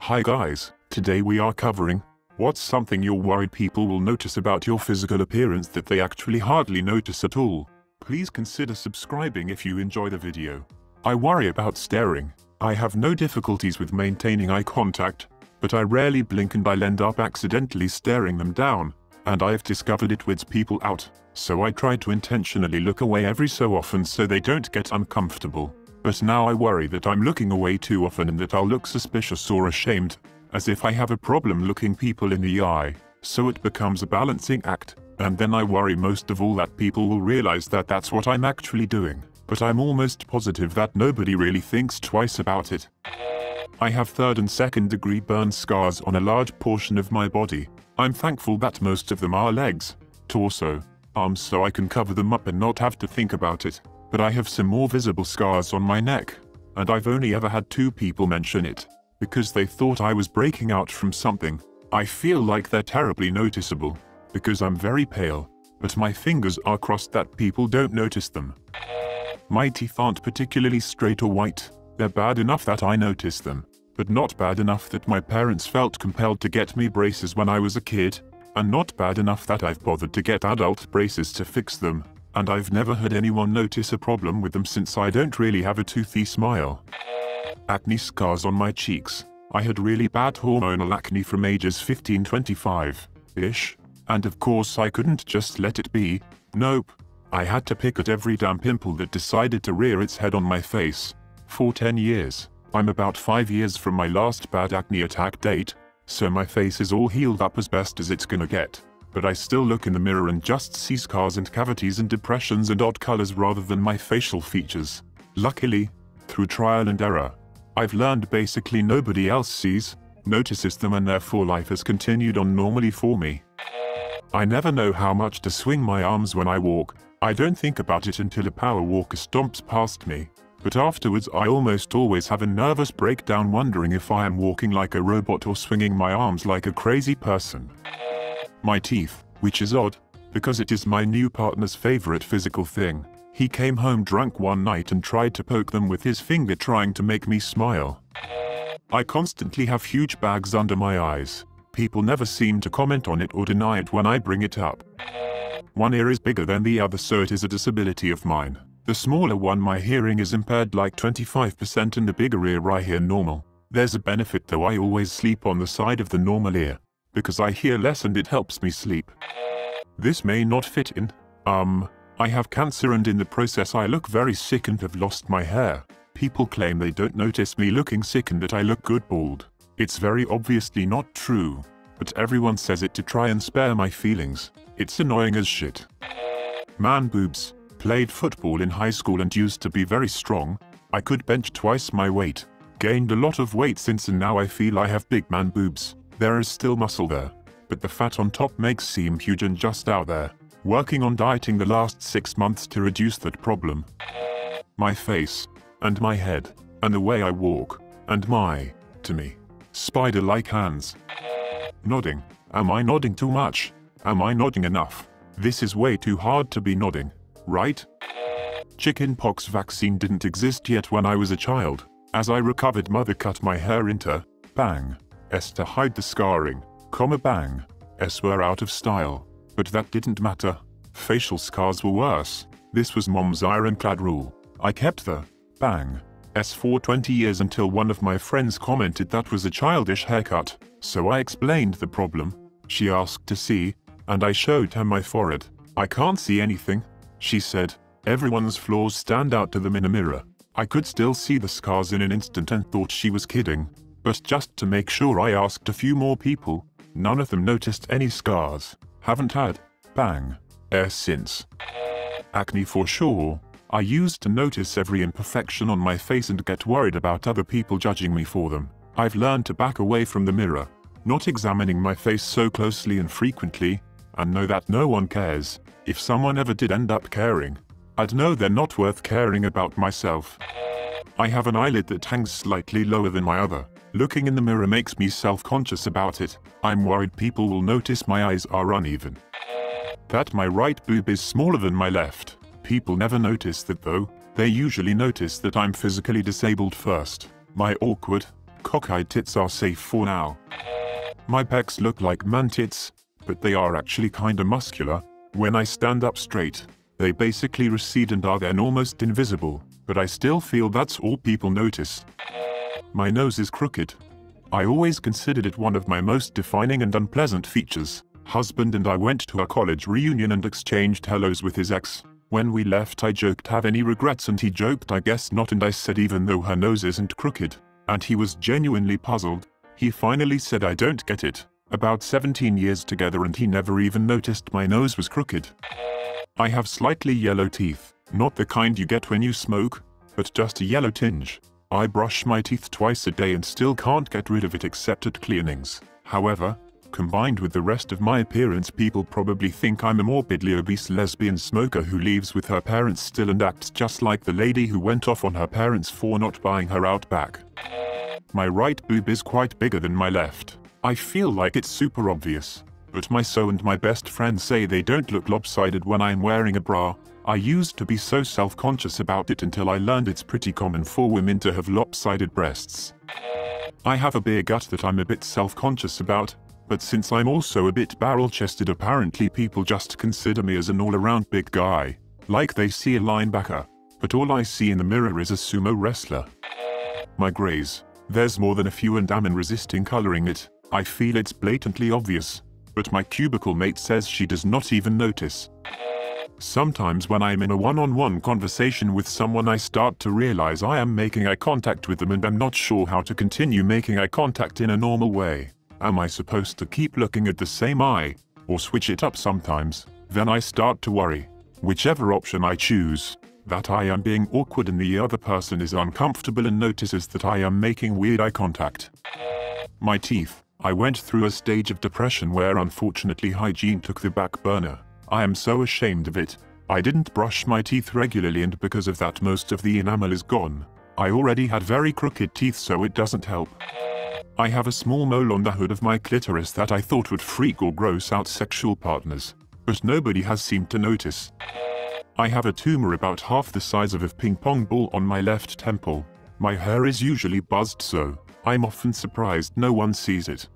Hi guys, today we are covering what's something you're worried people will notice about your physical appearance that they actually hardly notice at all. Please consider subscribing if you enjoy the video. I worry about staring. I have no difficulties with maintaining eye contact, but I rarely blink and I'll end up accidentally staring them down, and I've discovered it weirds people out, so I try to intentionally look away every so often so they don't get uncomfortable. But now I worry that I'm looking away too often and that I'll look suspicious or ashamed, as if I have a problem looking people in the eye, so it becomes a balancing act, and then I worry most of all that people will realize that that's what I'm actually doing, but I'm almost positive that nobody really thinks twice about it. I have third and second degree burn scars on a large portion of my body. I'm thankful that most of them are legs, torso, arms so I can cover them up and not have to think about it. But I have some more visible scars on my neck, and I've only ever had 2 people mention it, because they thought I was breaking out from something. I feel like they're terribly noticeable, because I'm very pale, but my fingers are crossed that people don't notice them. My teeth aren't particularly straight or white. They're bad enough that I notice them, but not bad enough that my parents felt compelled to get me braces when I was a kid, and not bad enough that I've bothered to get adult braces to fix them. And I've never had anyone notice a problem with them since I don't really have a toothy smile. Acne scars on my cheeks. I had really bad hormonal acne from ages 15-25-ish, and of course I couldn't just let it be. Nope. I had to pick at every damn pimple that decided to rear its head on my face. For 10 years. I'm about 5 years from my last bad acne attack date, so my face is all healed up as best as it's gonna get. But I still look in the mirror and just see scars and cavities and depressions and odd colors rather than my facial features. Luckily, through trial and error, I've learned basically nobody else notices them, and therefore life has continued on normally for me. I never know how much to swing my arms when I walk. I don't think about it until a power walker stomps past me, but afterwards I almost always have a nervous breakdown wondering if I am walking like a robot or swinging my arms like a crazy person. My teeth, which is odd, because it is my new partner's favorite physical thing. He came home drunk one night and tried to poke them with his finger trying to make me smile. I constantly have huge bags under my eyes. People never seem to comment on it or deny it when I bring it up. One ear is bigger than the other, so it is a disability of mine. The smaller one, my hearing is impaired like 25%, and the bigger ear I hear normal. There's a benefit though, I always sleep on the side of the normal ear, because I hear less and it helps me sleep. This may not fit in. I have cancer and in the process I look very sick and have lost my hair. People claim they don't notice me looking sick and that I look good bald. It's very obviously not true, but everyone says it to try and spare my feelings. It's annoying as shit. Man boobs. Played football in high school and used to be very strong. I could bench twice my weight. Gained a lot of weight since, and now I feel I have big man boobs. There is still muscle there, but the fat on top makes seem huge and just out there. Working on dieting the last 6 months to reduce that problem. My face, and my head, and the way I walk, and my, to me, spider-like hands. Nodding. Am I nodding too much? Am I nodding enough? This is way too hard to be nodding, right? Chickenpox vaccine didn't exist yet when I was a child. As I recovered, mother cut my hair into bang S to hide the scarring, bang S were out of style. But that didn't matter. Facial scars were worse. This was mom's ironclad rule. I kept the bang S for 20 years until one of my friends commented that was a childish haircut. So I explained the problem. She asked to see, and I showed her my forehead. I can't see anything, she said. Everyone's flaws stand out to them in a mirror. I could still see the scars in an instant and thought she was kidding. But just to make sure I asked a few more people. None of them noticed any scars. Haven't had bang since. Acne for sure. I used to notice every imperfection on my face and get worried about other people judging me for them. I've learned to back away from the mirror, not examining my face so closely and frequently, and know that no one cares. If someone ever did end up caring, I'd know they're not worth caring about myself. I have an eyelid that hangs slightly lower than my other. Looking in the mirror makes me self-conscious about it. I'm worried people will notice my eyes are uneven. That my right boob is smaller than my left. People never notice that though. They usually notice that I'm physically disabled first. My awkward cockeyed tits are safe for now. My pecs look like man tits, but they are actually kinda muscular. When I stand up straight, they basically recede and are then almost invisible, but I still feel that's all people notice. My nose is crooked. I always considered it one of my most defining and unpleasant features. Husband and I went to a college reunion and exchanged hellos with his ex. When we left I joked, have any regrets, and he joked, I guess not, and I said even though her nose isn't crooked. And he was genuinely puzzled. He finally said, I don't get it. About 17 years together and he never even noticed my nose was crooked. I have slightly yellow teeth, not the kind you get when you smoke, but just a yellow tinge. I brush my teeth twice a day and still can't get rid of it except at cleanings. However, combined with the rest of my appearance, people probably think I'm a morbidly obese lesbian smoker who lives with her parents still and acts just like the lady who went off on her parents for not buying her Outback. My right boob is quite bigger than my left. I feel like it's super obvious, but my so and my best friend say they don't look lopsided when I'm wearing a bra. I used to be so self-conscious about it until I learned it's pretty common for women to have lopsided breasts. I have a beer gut that I'm a bit self-conscious about, but since I'm also a bit barrel-chested, apparently people just consider me as an all-around big guy, like they see a linebacker, but all I see in the mirror is a sumo wrestler. My grays, there's more than a few and I'm resisting coloring it. I feel it's blatantly obvious, but my cubicle mate says she does not even notice. Sometimes when I'm in a one-on-one conversation with someone I start to realize I am making eye contact with them and I'm not sure how to continue making eye contact in a normal way. Am I supposed to keep looking at the same eye, or switch it up sometimes? Then I start to worry. Whichever option I choose, that I am being awkward and the other person is uncomfortable and notices that I am making weird eye contact. My teeth. I went through a stage of depression where unfortunately hygiene took the back burner. I am so ashamed of it. I didn't brush my teeth regularly and because of that most of the enamel is gone. I already had very crooked teeth so it doesn't help. I have a small mole on the hood of my clitoris that I thought would freak or gross out sexual partners, but nobody has seemed to notice. I have a tumor about half the size of a ping pong ball on my left temple. My hair is usually buzzed so I'm often surprised no one sees it.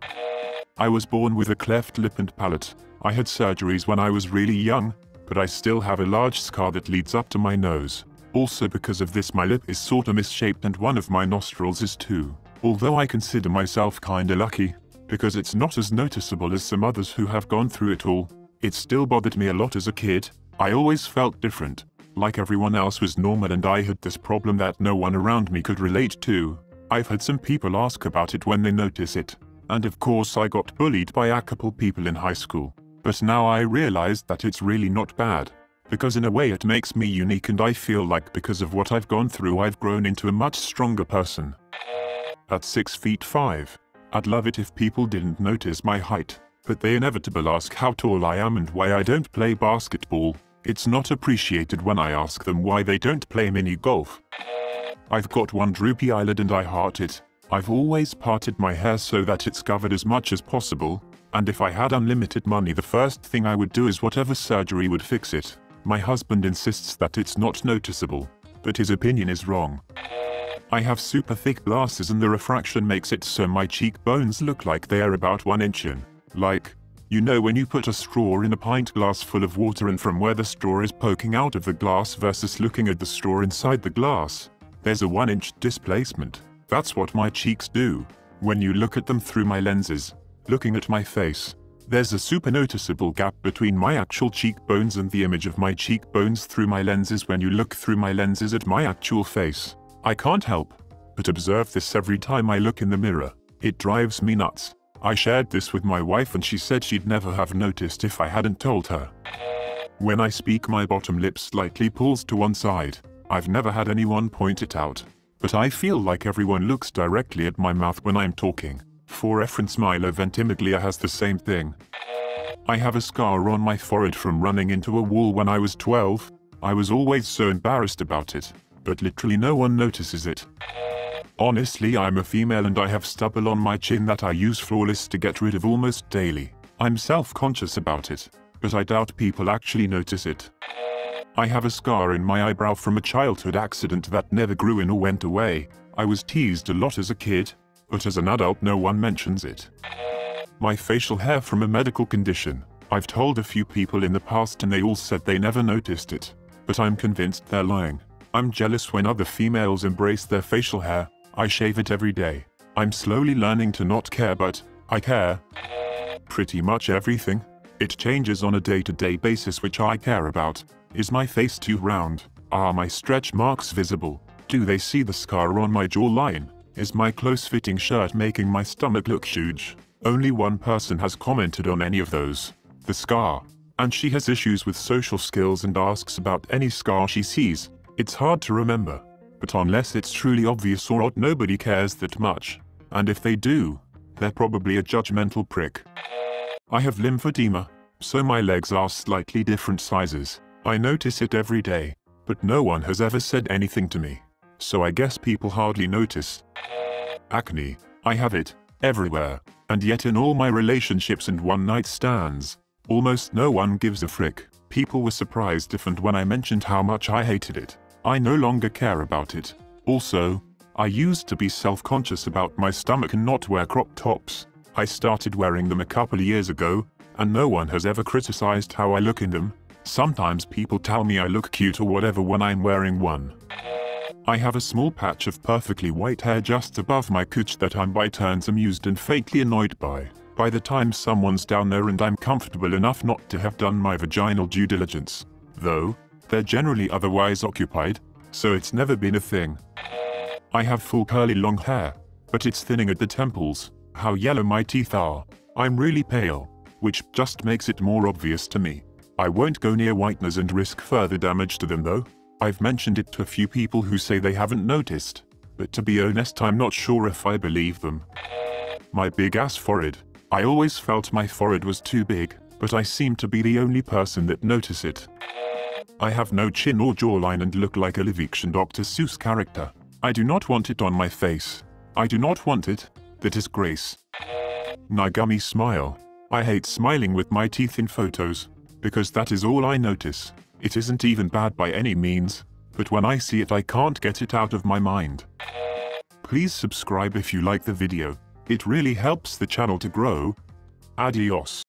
I was born with a cleft lip and palate. I had surgeries when I was really young, but I still have a large scar that leads up to my nose. Also because of this my lip is sorta misshaped and one of my nostrils is too. Although I consider myself kinda lucky, because it's not as noticeable as some others who have gone through it all. It still bothered me a lot as a kid. I always felt different, like everyone else was normal and I had this problem that no one around me could relate to. I've had some people ask about it when they notice it, and of course I got bullied by a couple people in high school. But now I realized that it's really not bad, because in a way it makes me unique and I feel like because of what I've gone through I've grown into a much stronger person. At 6'5", I'd love it if people didn't notice my height, but they inevitably ask how tall I am and why I don't play basketball. It's not appreciated when I ask them why they don't play mini golf. I've got one droopy eyelid and I heart it. I've always parted my hair so that it's covered as much as possible, and if I had unlimited money the first thing I would do is whatever surgery would fix it. My husband insists that it's not noticeable, but his opinion is wrong. I have super thick glasses and the refraction makes it so my cheekbones look like they are about 1 inch in. Like, you know when you put a straw in a pint glass full of water and from where the straw is poking out of the glass versus looking at the straw inside the glass, there's a 1 inch displacement. That's what my cheeks do. When you look at them through my lenses, looking at my face, there's a super noticeable gap between my actual cheekbones and the image of my cheekbones through my lenses when you look through my lenses at my actual face. I can't help but observe this every time I look in the mirror. It drives me nuts. I shared this with my wife and she said she'd never have noticed if I hadn't told her. When I speak my bottom lip slightly pulls to one side. I've never had anyone point it out, but I feel like everyone looks directly at my mouth when I'm talking. For reference, Milo Ventimiglia has the same thing. I have a scar on my forehead from running into a wall when I was 12. I was always so embarrassed about it, but literally no one notices it. Honestly, I'm a female and I have stubble on my chin that I use Flawless to get rid of almost daily. I'm self-conscious about it, but I doubt people actually notice it. I have a scar in my eyebrow from a childhood accident that never grew in or went away. I was teased a lot as a kid, but as an adult no one mentions it. My facial hair from a medical condition. I've told a few people in the past and they all said they never noticed it, but I'm convinced they're lying. I'm jealous when other females embrace their facial hair. I shave it every day. I'm slowly learning to not care, but I care. Pretty much everything. It changes on a day-to-day basis which I care about. Is my face too round? Are my stretch marks visible? Do they see the scar on my jawline? Is my close-fitting shirt making my stomach look huge? Only one person has commented on any of those. The scar. And she has issues with social skills and asks about any scar she sees. It's hard to remember. But unless it's truly obvious or odd, nobody cares that much. And if they do, they're probably a judgmental prick. I have lymphedema, so my legs are slightly different sizes. I notice it every day, but no one has ever said anything to me. So I guess people hardly notice. Acne. I have it everywhere, and yet in all my relationships and one-night stands, almost no one gives a frick. People were surprised if and when I mentioned how much I hated it. I no longer care about it. Also, I used to be self-conscious about my stomach and not wear crop tops. I started wearing them a couple of years ago, and no one has ever criticized how I look in them. Sometimes people tell me I look cute or whatever when I'm wearing one. I have a small patch of perfectly white hair just above my cooch that I'm by turns amused and faintly annoyed by. By the time someone's down there and I'm comfortable enough not to have done my vaginal due diligence. Though, they're generally otherwise occupied, so it's never been a thing. I have full curly long hair, but it's thinning at the temples. How yellow my teeth are. I'm really pale, which just makes it more obvious to me. I won't go near whiteners and risk further damage to them though. I've mentioned it to a few people who say they haven't noticed, but to be honest I'm not sure if I believe them. My big ass forehead. I always felt my forehead was too big, but I seem to be the only person that notice it. I have no chin or jawline and look like a live-action Dr. Seuss character. I do not want it on my face. I do not want it. That is grace. Nagami smile. I hate smiling with my teeth in photos, because that is all I notice. It isn't even bad by any means, but when I see it I can't get it out of my mind. Please subscribe if you like the video. It really helps the channel to grow. Adios.